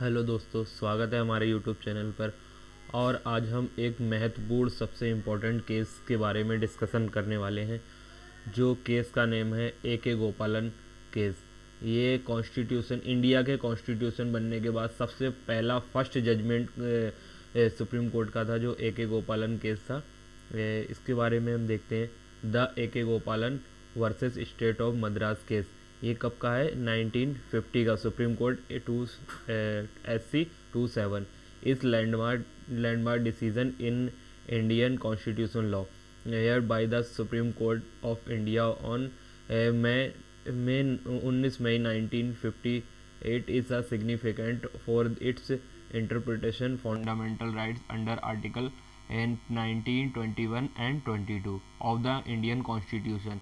Hello दोस्तों, स्वागत है हमारे यूट्यूब चैनल पर। और आज हम एक महत्वपूर्ण सबसे इम्पोर्टेंट केस के बारे में डिस्कशन करने वाले हैं, जो केस का नेम है ए के गोपालन केस। ये कॉन्स्टिट्यूशन, इंडिया के कॉन्स्टिट्यूशन बनने के बाद सबसे पहला फर्स्ट जजमेंट सुप्रीम कोर्ट का था, जो ए के गोपालन केस था। इसके बारे में हम देखते हैं। द ए के गोपालन versus state of Madras case. ये कब का है? 1950 का। Supreme court SC 27 is landmark decision in Indian constitution law hereby the Supreme Court of India on May 19 May 1958 is a significant for its interpretation fundamental rights under article 1921 and 22 of the Indian Constitution,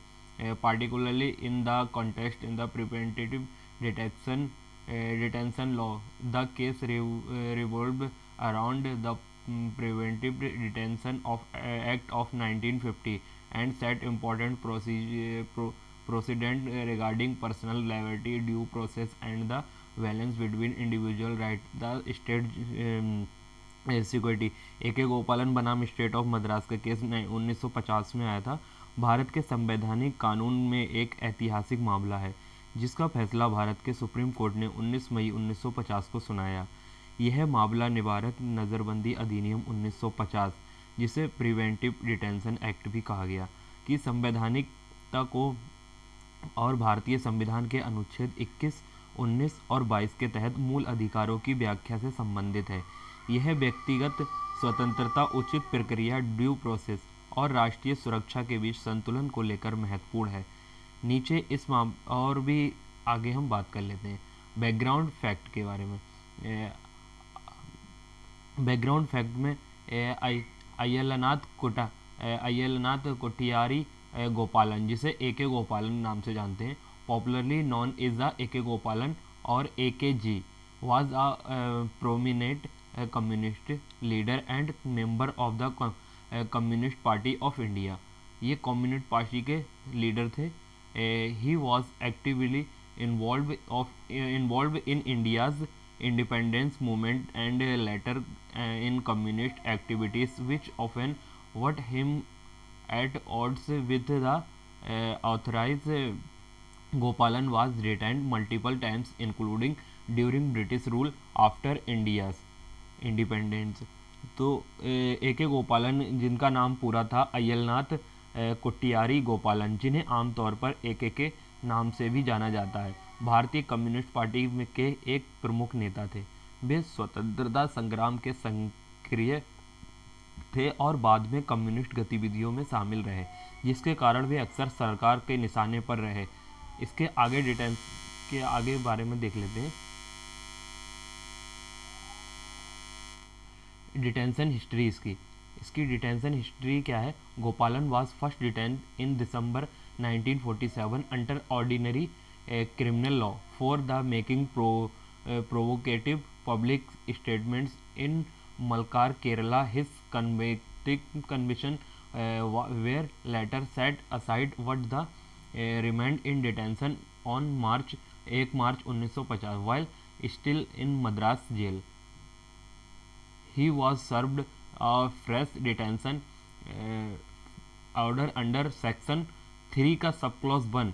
particularly in the context in the preventive detention law. The case revolved around the Preventive Detention of Act of 1950 and set important precedent regarding personal liability, due process, and the balance between individual rights. The state security A K Gopalan बनाम state of Madras का case 1950 में आया था। भारत के संवैधानिक कानून में एक ऐतिहासिक मामला है, जिसका फैसला भारत के सुप्रीम कोर्ट ने 19 मई 1950 को सुनाया। यह मामला निवारक नज़रबंदी अधिनियम 1950, जिसे प्रिवेंटिव डिटेंशन एक्ट भी कहा गया, की संवैधानिकता को और भारतीय संविधान के अनुच्छेद 21, 19 और 22 के तहत मूल अधिकारों की व्याख्या से संबंधित है। यह व्यक्तिगत स्वतंत्रता, उचित प्रक्रिया, ड्यू प्रोसेस और राष्ट्रीय सुरक्षा के बीच संतुलन को लेकर महत्वपूर्ण है। नीचे इस और भी आगे हम बात कर लेते हैं बैकग्राउंड फैक्ट के बारे में। बैकग्राउंड फैक्ट में अय्यलनाथ कोठियारी गोपालन, जिसे ए के गोपालन नाम से जानते हैं, popularly known as the A K Gopalan और AKG, was a prominent communist leader and member of the Communist Party of India. ये कम्युनिस्ट पार्टी के लीडर थे। He was actively involved in India's independence movement and later in communist activities, which often put him at odds with the authorized. Gopalan was detained multiple times, including during British rule after India's independence. तो ए K गोपालन, जिनका नाम पूरा था अय्यलनाथ कोट्टियारी गोपालन, जिन्हें आमतौर पर के नाम से भी जाना जाता है, भारतीय कम्युनिस्ट पार्टी के एक प्रमुख नेता थे। वे स्वतंत्रता संग्राम के सक्रिय थे और बाद में कम्युनिस्ट गतिविधियों में शामिल रहे, जिसके कारण वे अक्सर सरकार के निशाने पर रहे। इसके आगे डिटेंस के आगे बारे में देख लेते हैं। डिटेंशन हिस्ट्री इसकी डिटेंशन हिस्ट्री क्या है? Gopalan was first detain in December 1947 under ordinary criminal law for the making provocative public statements in मलकार, Kerala. His conviction were later set aside, but the remained in detention on 1 March 1950 while still in Madras jail. He was served a fresh detention order under section 3 का sub clause 1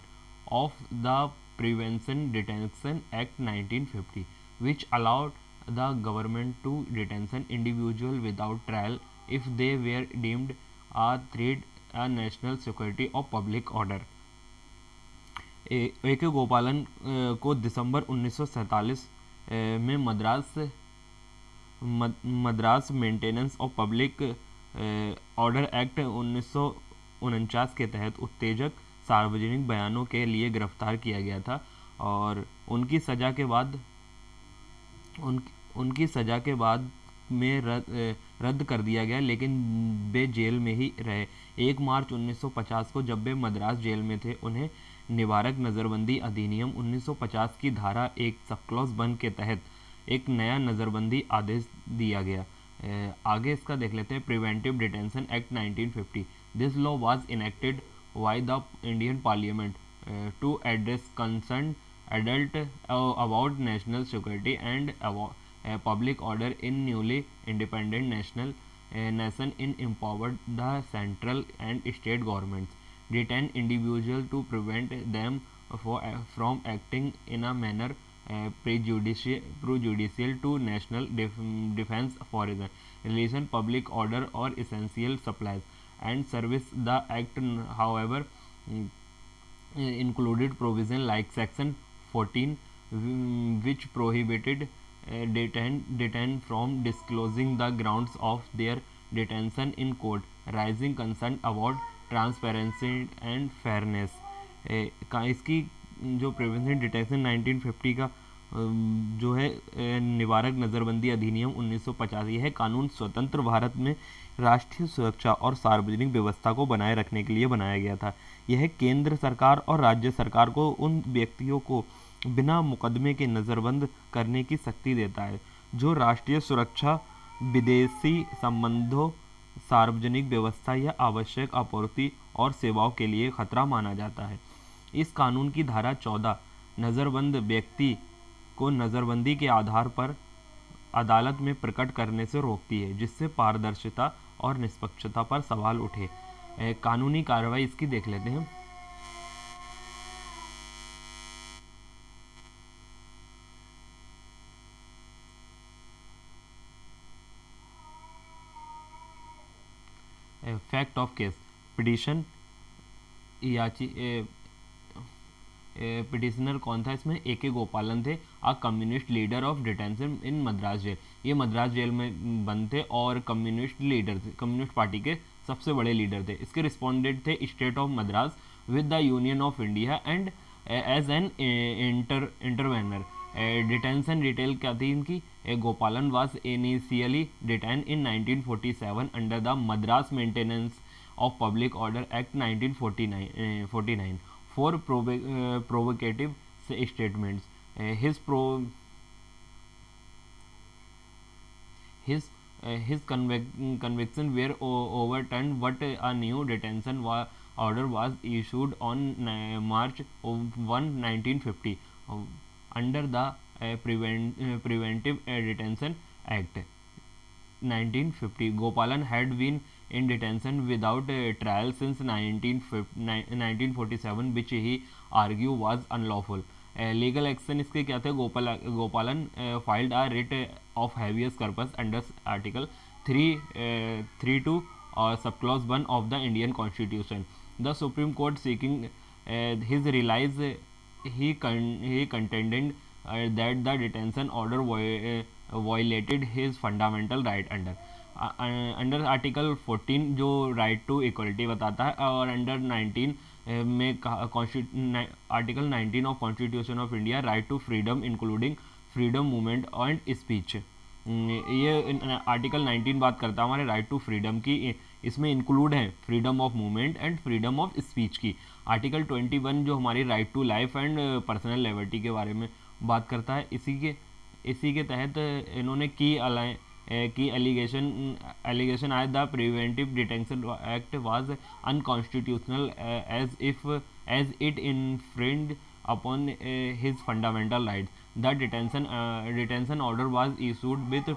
of the Prevention Detention Act 1950, which allowed the government to detention individual without trial if they were deemed a threat a national security or public order. A K गोपालन को दिसंबर 1947 में Madras maintenance of public order act 1949 के तहत उत्तेजक सार्वजनिक बयानों के लिए गिरफ्तार किया गया था, और उनकी सजा के बाद में रद्द कर दिया गया, लेकिन वे जेल में ही रहे। 1 मार्च 1950 को जब वे मद्रास जेल में थे, उन्हें निवारक नज़रबंदी अधिनियम 1950 की धारा 1 सब क्लॉज 1 के तहत एक नया नज़रबंदी आदेश दिया गया। आगे इसका देख लेते हैं। Preventive detention act 1950, this law was enacted by the Indian parliament to address concern adult about national security and public order in newly independent nation in empowered the central and state governments, detain individuals to prevent them from acting in a manner prejudicial to national defense, foreign relation, public order, or essential supplies and service. The act, however, included provision like section 14, which prohibited detained from disclosing the grounds of their detention in court, raising concern about transparency and fairness. इसकी जो prevention detection 1950 का जो है निवारक नज़रबंदी अधिनियम 1950, यह कानून स्वतंत्र भारत में राष्ट्रीय सुरक्षा और सार्वजनिक व्यवस्था को बनाए रखने के लिए बनाया गया था। यह केंद्र सरकार और राज्य सरकार को उन व्यक्तियों को बिना मुकदमे के नज़रबंद करने की शक्ति देता है जो राष्ट्रीय सुरक्षा, विदेशी संबंधों, सार्वजनिक व्यवस्था या आवश्यक आपूर्ति और सेवाओं के लिए खतरा माना जाता है। इस कानून की धारा 14 नज़रबंद व्यक्ति को नज़रबंदी के आधार पर अदालत में प्रकट करने से रोकती है, जिससे पारदर्शिता और निष्पक्षता पर सवाल उठे। कानूनी कार्रवाई इसकी देख लेते हैं। Fact of case, petition petitioner कौन था इसमें? ए के गोपालन थे, a communist leader of detention in Madras jail. ये मद्रास जेल में बंद थे और कम्युनिस्ट लीडर थे, कम्युनिस्ट पार्टी के सबसे बड़े लीडर थे। इसके रिस्पोंडेंट थे state of Madras with the union of India and as an intervener. Detention detail क्या थी इनकी? Gopalan was initially detain in 1947 under the Madras maintenance of public order act 1949 for provocative statements. His conviction were overturned, but a new detention order was issued on March 1, 1950 under the Preventive Detention Act 1950. Gopalan had been in detention without trial since 1947, which he argued was unlawful. Legal action इसके क्या थे? गोपालन filed a writ of habeas corpus under Article 332 subclause 1 of the Indian Constitution. The Supreme Court seeking his release, he contended that the detention order violated his fundamental right under article 14 जो right to equality बताता है, और under 19 में article 19 of constitution of India right to freedom including freedom movement and speech. ये article 19 बात करता है हमारे राइट टू फ्रीडम की, इसमें इंक्लूड है freedom of movement and freedom of speech की। आर्टिकल 21 जो हमारी right to life and personal liberty के बारे में बात करता है। इसी के तहत इन्होंने की एलिगेशन आया the preventive detention act was unconstitutional as it infringed upon his fundamental rights. The detention order was issued with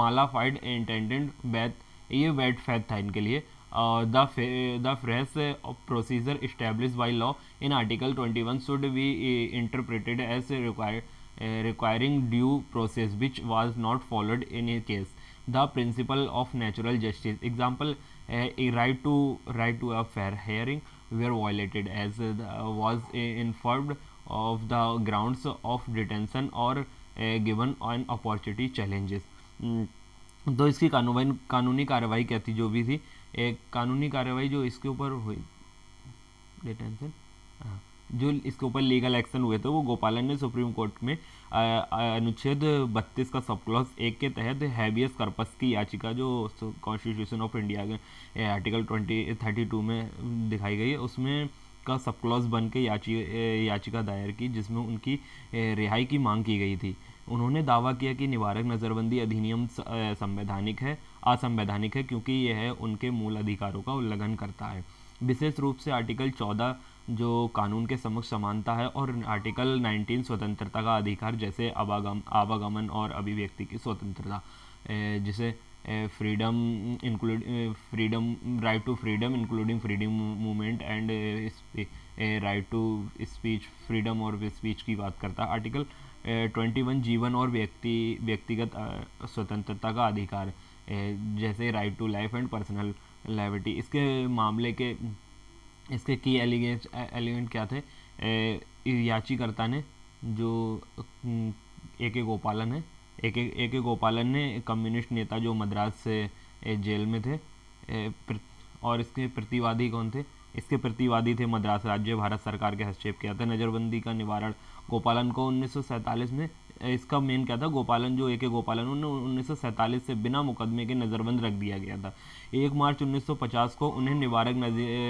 mala fide intent bad faith था इनके लिए। The phrase procedure established by law in Article 21 should be interpreted as requiring due process, which was not followed in a case. The principle of natural justice, example, a right to a fair hearing were violated as was inferred of the grounds of detention or given an opportunity challenges. तो इसकी कानूनी कार्रवाई क्या थी? जो भी थी एक कानूनी कार्रवाई जो इसके ऊपर हुई डिटेंशन, जो इसके ऊपर लीगल एक्शन हुए थे, वो गोपालन ने सुप्रीम कोर्ट में अनुच्छेद 32 का सब क्लॉज 1 के तहत हैबियस कॉर्पस की याचिका जो कॉन्स्टिट्यूशन ऑफ इंडिया के आर्टिकल 32 में दिखाई गई है, उसमें का सब क्लॉज बन के याचिका दायर की, जिसमें उनकी रिहाई की मांग की गई थी। उन्होंने दावा किया कि निवारक नज़रबंदी अधिनियम असंवैधानिक है क्योंकि यह उनके मूल अधिकारों का उल्लंघन करता है। विशेष रूप से आर्टिकल 14 जो कानून के समक्ष समानता है, और आर्टिकल 19 स्वतंत्रता का अधिकार, जैसे आवागमन और अभिव्यक्ति की स्वतंत्रता, जिसे freedom include freedom right to freedom including freedom movement and right to speech, freedom और स्पीच की बात करता है। आर्टिकल 21 जीवन और व्यक्तिगत स्वतंत्रता का अधिकार, जैसे right to life and personal liability. इसके की एलिमेंट क्या थे? याचिकर्ता ने, जो ए के गोपालन है, ए के गोपालन ने कम्युनिस्ट नेता जो मद्रास से जेल में थे, और इसके प्रतिवादी कौन थे? इसके प्रतिवादी थे मद्रास राज्य भारत सरकार के हस्तक्षेप किया था। नज़रबंदी का निवारण, गोपालन को 1947 में, इसका मेन क्या था, गोपालन जो ए के गोपालन, उन्हें 1947 से बिना मुकदमे के नज़रबंद रख दिया गया था। 1 मार्च 1950 को उन्हें निवारक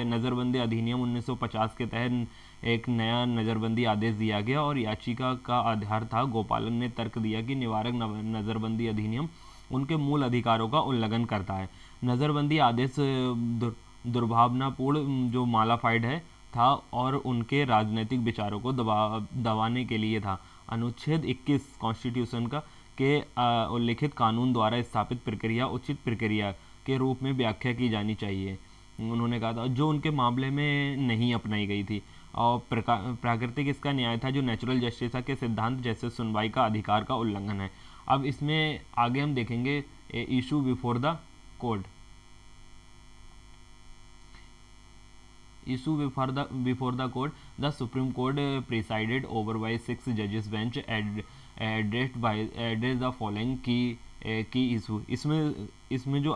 नज़रबंदी अधिनियम 1950 के तहत एक नया नज़रबंदी आदेश दिया गया, और याचिका का आधार था, गोपालन ने तर्क दिया कि निवारक नज़रबंदी अधिनियम उनके मूल अधिकारों का उल्लंघन करता है। नज़रबंदी आदेश दुर्भावनापूर्ण, जो मालाफाइड है था, और उनके राजनीतिक विचारों को दबाने के लिए था। अनुच्छेद 21 कॉन्स्टिट्यूशन का के उल्लिखित कानून द्वारा स्थापित प्रक्रिया उचित प्रक्रिया के रूप में व्याख्या की जानी चाहिए, उन्होंने कहा था, जो उनके मामले में नहीं अपनाई गई थी। और प्राकृतिक इसका न्याय था, जो नेचुरल जस्टिस के सिद्धांत जैसे सुनवाई का अधिकार का उल्लंघन है। अब इसमें आगे हम देखेंगे issue before the court. Issue before the court, the Supreme Court presided over by 6 judges bench addressed the following key issue। इसमें जो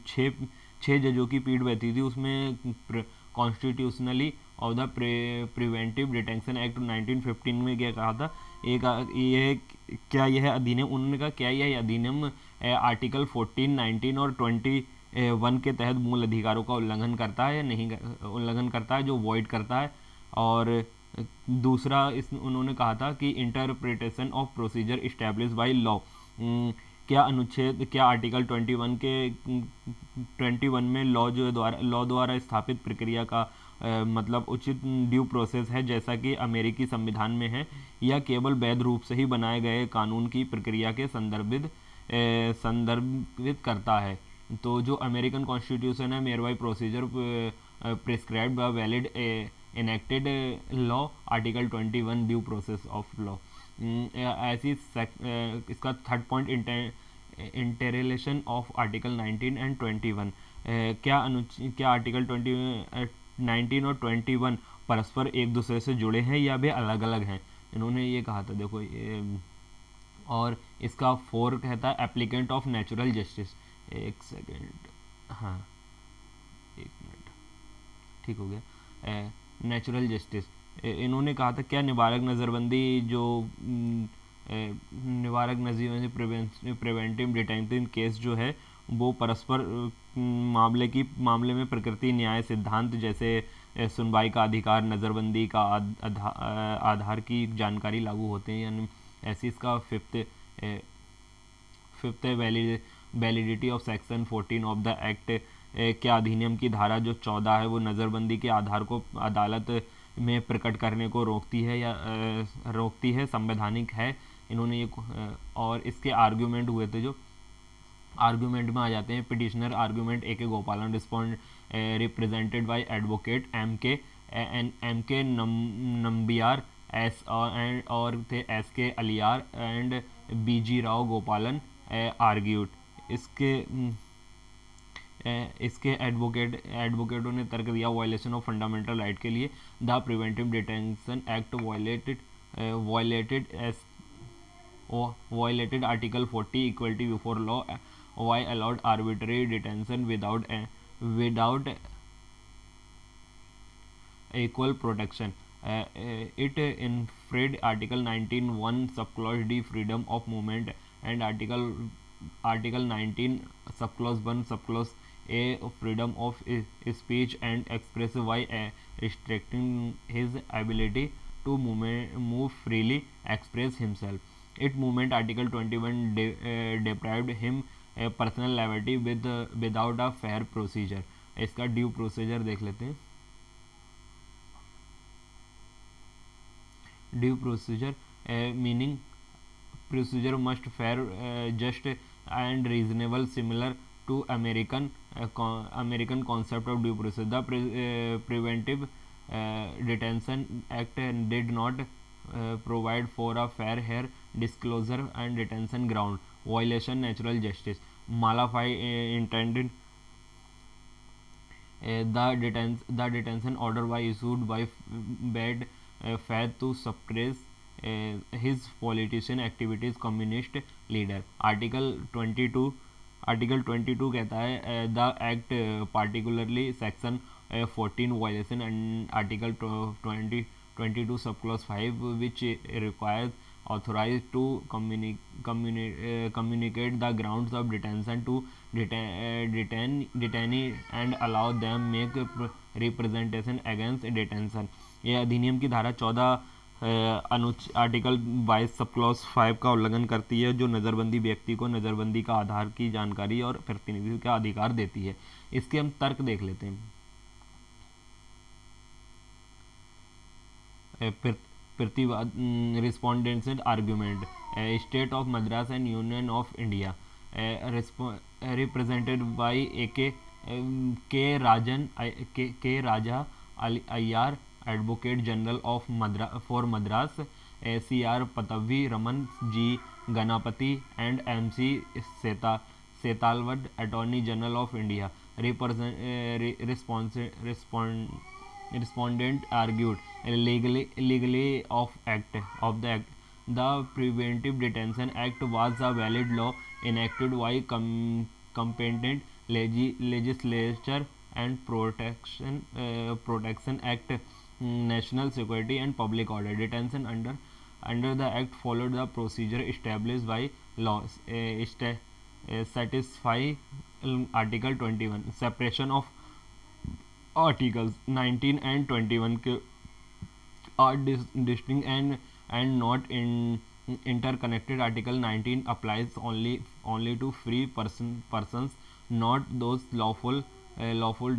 छः जजों की पीठ बैठी थी, उसमें constitutionally of the preventive detention act 1915 में क्या कहा था, क्या यह अधिनियम, उन्होंने कहा क्या यह अधिनियम आर्टिकल 14, 19 और 21 के तहत मूल अधिकारों का उल्लंघन करता है या नहीं उल्लंघन करता है, जो वॉइड करता है। और दूसरा, उन्होंने कहा था कि interpretation of procedure establish by law, क्या आर्टिकल 21 में लॉ द्वारा स्थापित प्रक्रिया का मतलब उचित ड्यू प्रोसेस है, जैसा कि अमेरिकी संविधान में है, या केवल वैध रूप से ही बनाए गए कानून की प्रक्रिया के संदर्भित करता है। तो जो अमेरिकन कॉन्स्टिट्यूशन है, मेयर by procedure prescribed by valid enacted law, article 21 due process of law. ऐसी इसका third point, interrelation of article 19 and 21। क्या आर्टिकल 19 और 21 परस्पर एक दूसरे से जुड़े हैं या वे अलग अलग हैं, इन्होंने ये कहा था। देखो और इसका 4 कहता है एप्लीकेंट ऑफ नेचुरल जस्टिस। एक सेकेंड, हाँ एक मिनट, ठीक हो गया। नेचुरल जस्टिस, इन्होंने कहा था क्या निवारक नज़रबंदी, जो निवारक नज़रबंदी प्रिवेंटिव डिटेंशन केस जो है, वो परस्पर मामले में प्रकृति न्याय सिद्धांत जैसे सुनवाई का अधिकार, नज़रबंदी का आधार की जानकारी लागू होते हैं, यानी ऐसी इसका fifth validity of section 14 of the act. क्या अधिनियम की धारा जो 14 है, वो नज़रबंदी के आधार को अदालत में प्रकट करने को रोकती है, संवैधानिक है, इन्होंने ये और इसके आर्ग्यूमेंट हुए थे, जो आर्ग्यूमेंट में आ जाते हैं। Petitioner argument A K Gopalan, respond represented by advocate M K Nambiar, और थे S K Aliyar and B G Rao Gopalan argued. इसके एडवोकेटों ने तर्क दिया वायलेशन ऑफ फंडामेंटल राइट के लिए, the preventive detention act violated Article 40 equality before law, why allowed arbitrary detention without equal protection. It infringed Article 19(1) subclause D freedom of movement and Article 19 subclause 1 subclause A freedom of speech and express, by restricting his ability to move freely, express himself. It movement Article 21 deprived him personal liberty without a fair procedure। इसका due procedure देख लेते हैं। Due procedure meaning procedure must fair, just and reasonable, similar to American concept of due process. The Preventive Detention Act did not provide for a fair hair disclosure and detention ground violation natural justice. Malafai intended the detention order was issued by bad faith to suppress his politician activities communist leader. Article 22 कहता है the act particularly section 14 violation and article 22 sub clause 5 which requires authorized to communicate the grounds of detention to detainee and allow them make representation against detention. यह अधिनियम की धारा 14 article 22 sub clause 5 का उल्लंघन करती है, जो नज़रबंदी व्यक्ति को नज़रबंदी का आधार की जानकारी और प्रतिनिधित्व का अधिकार देती है. इसके हम तर्क देख लेते हैं. प्रतिवाद respondents argument. State of Madras and union of India represented by K Raja Ayyar advocate general of for Madras, C R Pattabhi Raman G Ganapati and M C Setalvad attorney general of India. Respondent argued legally of the act. The Preventive Detention Act was a valid law enacted by competent legislature and Protection Act, National Security and Public Order. Detention under the act followed the procedure established by law. Satisfy Article 21. Separation of Articles 19 and 21 are distinct and not interconnected. Article 19 applies only to free persons, not those lawful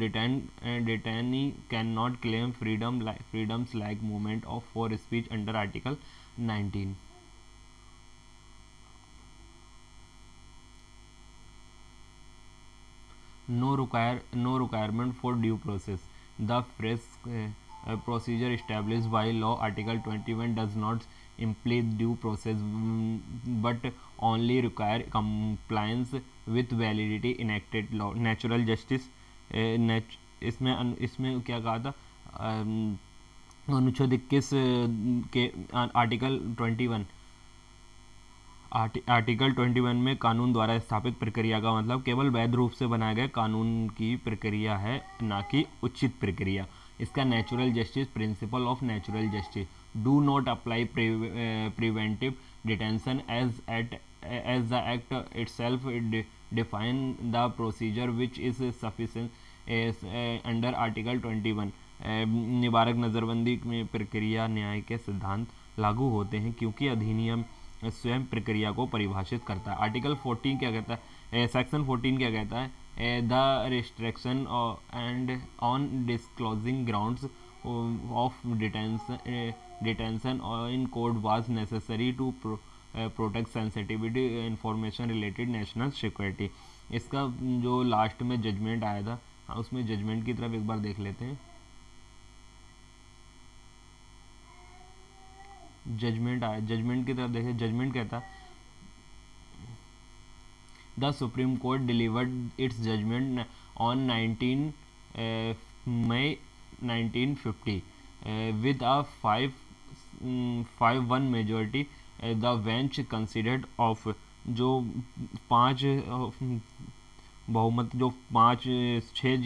detainee cannot claim freedoms like movement of for speech under Article 19. No requirement for due process. The phrase procedure established by law Article 21 does not imply due process, but only require compliance with validity enacted law. Natural justice. इसमें क्या कहा था, अनुच्छेद 21 के article 21 में कानून द्वारा स्थापित प्रक्रिया का मतलब केवल वैध रूप से बनाए गए कानून की प्रक्रिया है, ना कि उचित प्रक्रिया. इसका natural justice principle of natural justice do not apply preventive detention as the act itself define the procedure which is sufficient under article 21. निवारक नज़रबंदी में प्रक्रिया न्याय के सिद्धांत लागू होते हैं क्योंकि अधिनियम स्वयं प्रक्रिया को परिभाषित करता है. आर्टिकल 14 क्या कहता है, सेक्शन 14 क्या कहता है, the restriction and on disclosing grounds of detention in court was necessary to protect sensitivity information related national security. इसका जो लास्ट में जजमेंट आया था, उसमें जजमेंट की तरफ एक बार देख लेते हैं. जजमेंट की तरफ देखें. जजमेंट कहता the Supreme Court delivered its judgment on 19 May 1950 with a 5-1 majority. The bench considered of जो 5 बहुमत, जो 5-6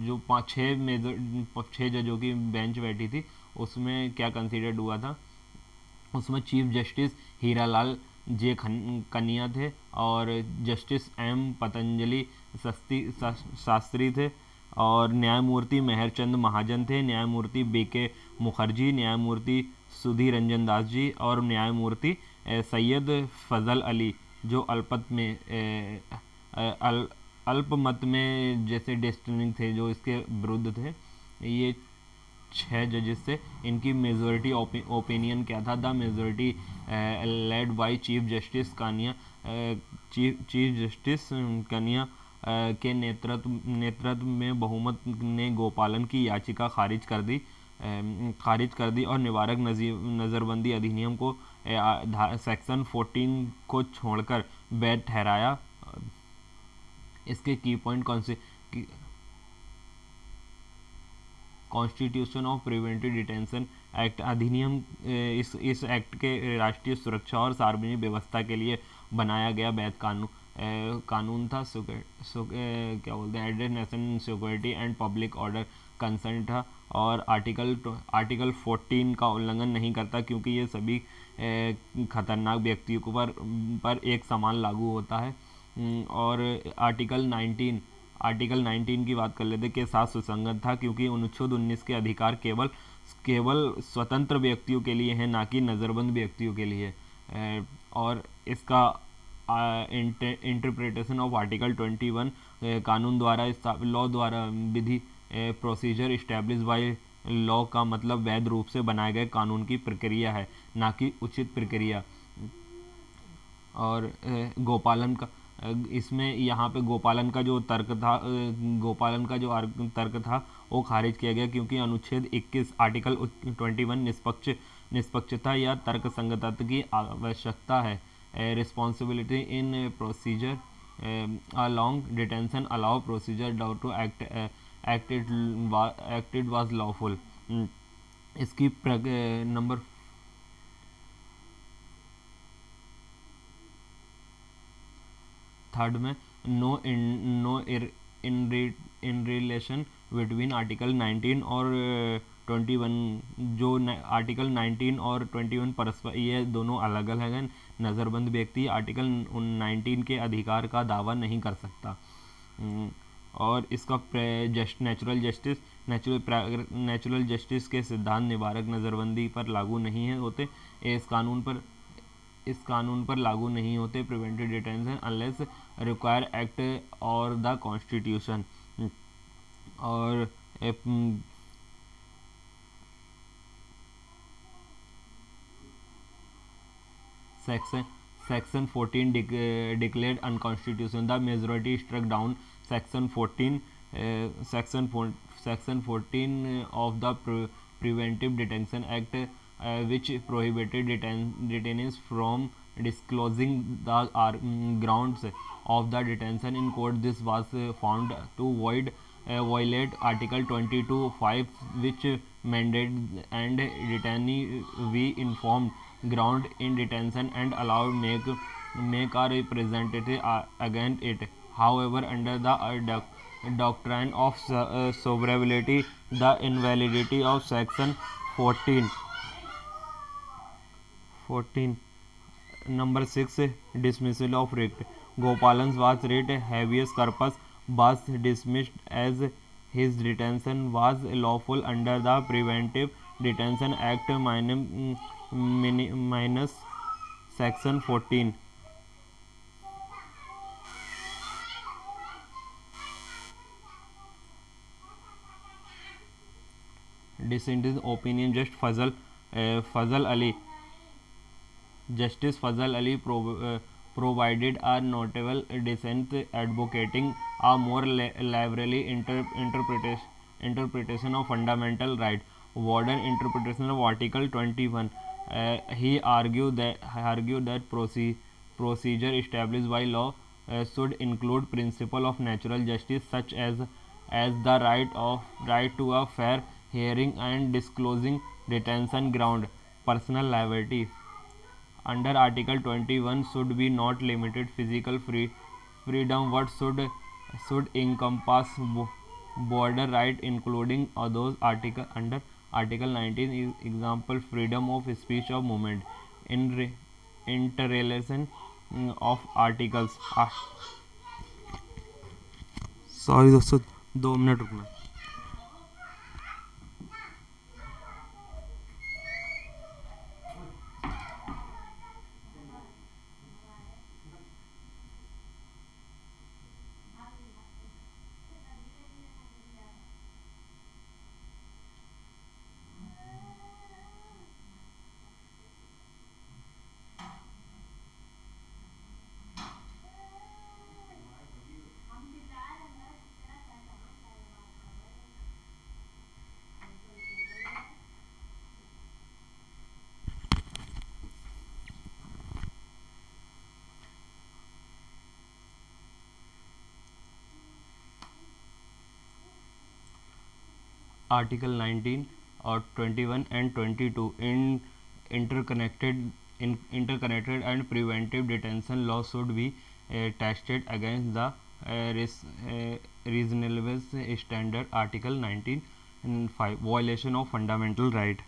जो 6 जजों की बेंच बैठी थी, उसमें क्या कंसीडर्ड हुआ था, उसमें चीफ जस्टिस हीरालाल जे कन्या थे और जस्टिस एम पतंजलि शास्त्री थे और न्यायमूर्ति मेहरचंद महाजन थे, न्यायमूर्ति बीके मुखर्जी, न्यायमूर्ति सुधीर रंजन दास जी और न्यायमूर्ति सैयद फजल अली जो अल्पमत में जैसे डिस्टिंग थे, जो इसके विरुद्ध थे. ये 6 जजेस से इनकी मेजोरिटी ओपिनियन क्या था? The majority led by chief justice Kania chief justice Kania के नेतृत्व में बहुमत ने गोपालन की याचिका खारिज कर दी और निवारक नज़रबंदी अधिनियम को सेक्शन 14 को छोड़कर वैध ठहराया। इसके की point constitution of preventive detention act अधिनियम इस एक्ट के राष्ट्रीय सुरक्षा और सार्वजनिक व्यवस्था के लिए बनाया गया वैध कानून था। क्या बोलते हैं, added national security and public order concern था और आर्टिकल 14 का उल्लंघन नहीं करता क्योंकि ये सभी खतरनाक व्यक्तियों पर एक समान लागू होता है। और आर्टिकल 19 की बात कर लेते के साथ सुसंगत था क्योंकि अनुच्छेद 19 के अधिकार केवल स्वतंत्र व्यक्तियों के लिए हैं, ना कि नज़रबंद व्यक्तियों के लिए। और इसका इंटरप्रिटेशन ऑफ आर्टिकल 21 कानून द्वारा लॉ द्वारा विधि प्रोसीजर इस्टेब्लिश बाय लॉ का मतलब वैध रूप से बनाए गए कानून की प्रक्रिया है, ना कि उचित प्रक्रिया। और गोपालन का इसमें यहाँ पे गोपालन का जो तर्क था वो खारिज किया गया क्योंकि अनुच्छेद 21 आर्टिकल 21 निष्पक्षता या तर्क संगतता की आवश्यकता है। Responsibility in procedure a long detention allow procedure to acted was lawful। इसकी नंबर थर्ड में no in relation between article 19 और 21। जो आर्टिकल 19 और 21 परस्पर ये दोनों अलग अलग हैं। नज़रबंद व्यक्ति आर्टिकल 19 के अधिकार का दावा नहीं कर सकता। और इसका नेचुरल जस्टिस के सिद्धांत निवारक नज़रबंदी पर लागू नहीं है होते। इस कानून पर लागू नहीं होते preventive detention unless require act और द कॉन्स्टिट्यूशन। और section 14 declared unconstitutional. The majority struck down section 14 of the Preventive Detention Act, which prohibited detainees from disclosing the grounds of the detention in court. This was found to violate Article 22(5), which mandated and detainee be informed ground in detention and allowed make a representative against it. However, under the doctrine of sovereignty, the invalidity of section 14 number 6 dismissal of writ. Gopalan's was writ habeas corpus was dismissed as his detention was lawful under the Preventive Detention Act minus section 14. Dissenting opinion Justice Fazal Ali provided a notable dissent advocating a more liberally interpretation of fundamental right. Warden interpretation of Article 21. He argued that procedure established by law should include principle of natural justice such as the right to a fair hearing and disclosing detention ground. Personal liability under Article 21 should be not limited physical freedom but should encompass border right including those article under Article 19 is example freedom of speech of movement in interrelation of articles। Sorry दोस्तों 2 minute रुकना। Article 19 or 21 and 22 in interconnected interconnected and preventive detention law should be tested against the reasonableness standard. Article 19 and 5 violation of fundamental right.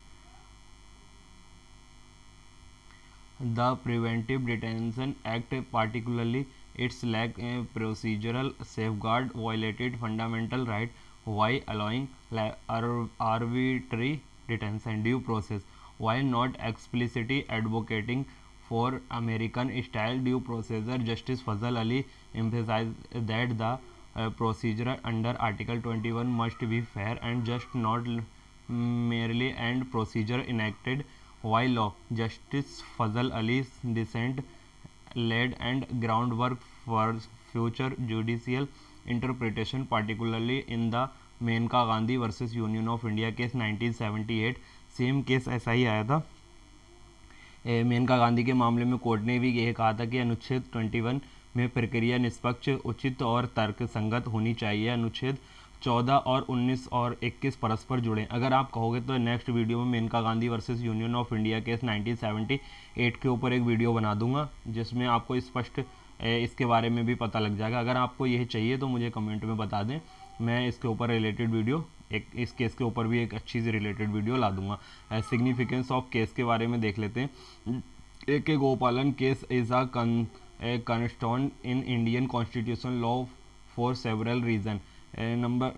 The Preventive Detention Act, particularly its lack of procedural safeguard, violated fundamental right while allowing arbitrary detention due process, while not explicitly advocating for American-style due process. Justice Fazal Ali emphasized that the procedure under Article 21 must be fair and just, not merely and procedure enacted while law. Justice Fazal Ali's dissent laid and groundwork for future judicial interpretation, particularly in the Menka Gandhi versus Union of India case 1978. Same case ऐसा ही आया था। मेनका गांधी के मामले में court ने भी यह कहा था कि अनुच्छेद 21 में प्रक्रिया निष्पक्ष, उचित और तर्कसंगत होनी चाहिए। अनुच्छेद 14 और 19 और 21 परस्पर जुड़े। अगर आप कहोगे तो नेक्स्ट वीडियो में Maneka Gandhi versus union of India case 1978 के ऊपर एक वीडियो बना दूंगा, जिसमें आपको स्पष्ट इसके बारे में भी पता लग जाएगा। अगर आपको यह चाहिए तो मुझे कमेंट में बता दें, मैं इसके ऊपर रिलेटेड वीडियो, एक इस केस के ऊपर भी एक अच्छी सी रिलेटेड वीडियो ला दूंगा। सिग्निफिकेंस ऑफ केस के बारे में देख लेते हैं। A K Gopalan case is a cornerstone in Indian constitution law for several reason. Number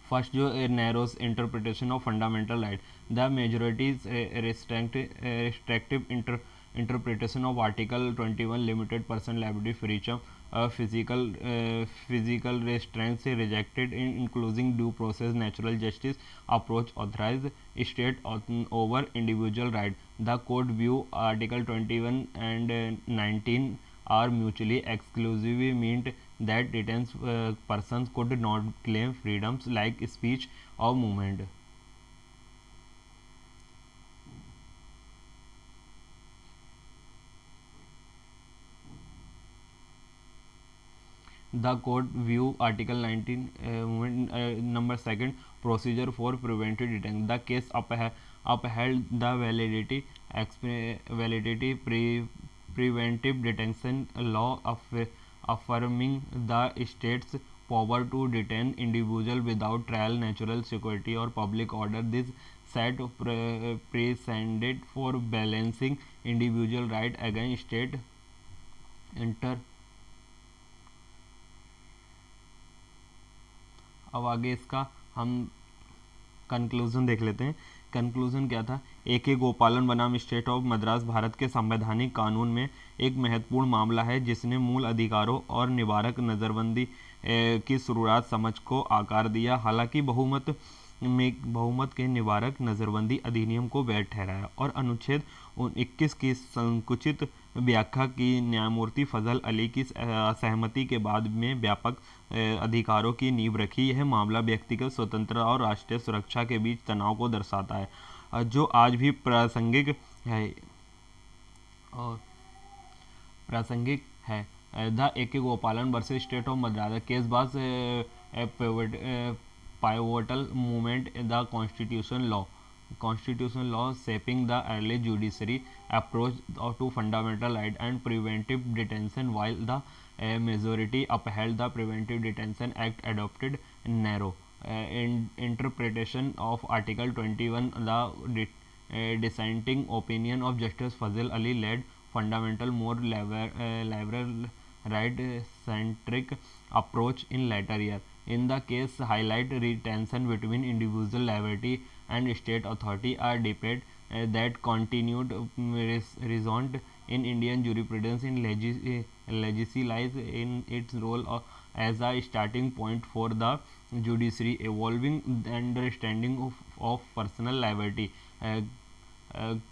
first जो narrows interpretation of fundamental right, the majority's restrictive interpretation of Article 21 limited person liability freedom, physical restraints rejected including due process, natural justice approach authorized state over individual right. The court view Article 21 and 19 are mutually exclusive, meant that detained persons could not claim freedoms like speech or movement. The court view Article 19 number second procedure for preventive detention. The case upheld the validity preventive detention law, affirming the state's power to detain individual without trial, natural security or public order. This set precedent for balancing individual right against state अब आगे इसका हम conclusion देख लेते हैं। Conclusion क्या था? ए K Gopalan बनाम स्टेट ऑफ मद्रास भारत के संवैधानिक कानून में एक महत्वपूर्ण मामला है, जिसने मूल अधिकारों और निवारक नज़रबंदी की शुरुआत समझ को आकार दिया। हालांकि बहुमत के निवारक नज़रबंदी अधिनियम को वैध ठहराया और अनुच्छेद 21 की संकुचित व्याख्या की न्यायमूर्ति फजल अली की असहमति के बाद में व्यापक अधिकारों की नींव रखी। यह मामला व्यक्तिगत स्वतंत्रता और राष्ट्रीय सुरक्षा के बीच तनाव को दर्शाता है, जो आज भी प्रासंगिक है। द ए के गोपालन versus state of Madras case was pivotal moment in the constitutional law shaping the early judiciary approach to fundamental right and preventive detention. While the majority upheld the Preventive Detention Act, adopted narrow interpretation of Article 21, the dissenting opinion of Justice Fazil Ali led fundamental more liberal right-centric approach in later year. In the case, highlight tension between individual liability and state authority, a debate that continued reasoned in Indian jurisprudence in legislate in its role as a starting point for the judiciary evolving understanding of personal liability,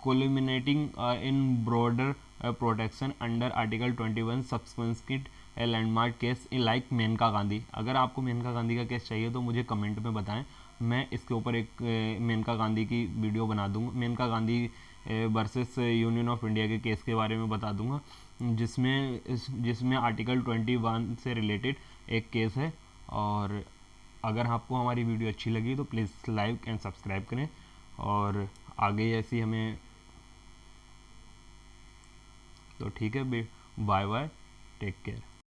culminating in broader protection under Article 21 subsequent landmark case like Maneka Gandhi. अगर आपको मेनका गांधी का case चाहिए तो मुझे comment में बताएं, मैं इसके ऊपर एक मेनका गांधी की वीडियो बना दूंगा, Maneka Gandhi versus union of India के केस के बारे में बता दूंगा, जिसमें आर्टिकल 21 से रिलेटेड एक केस है। और अगर आपको हमारी वीडियो अच्छी लगी तो प्लीज़ लाइक एंड सब्सक्राइब करें, और आगे ऐसी हमें, तो ठीक है, बाय बाय, टेक केयर।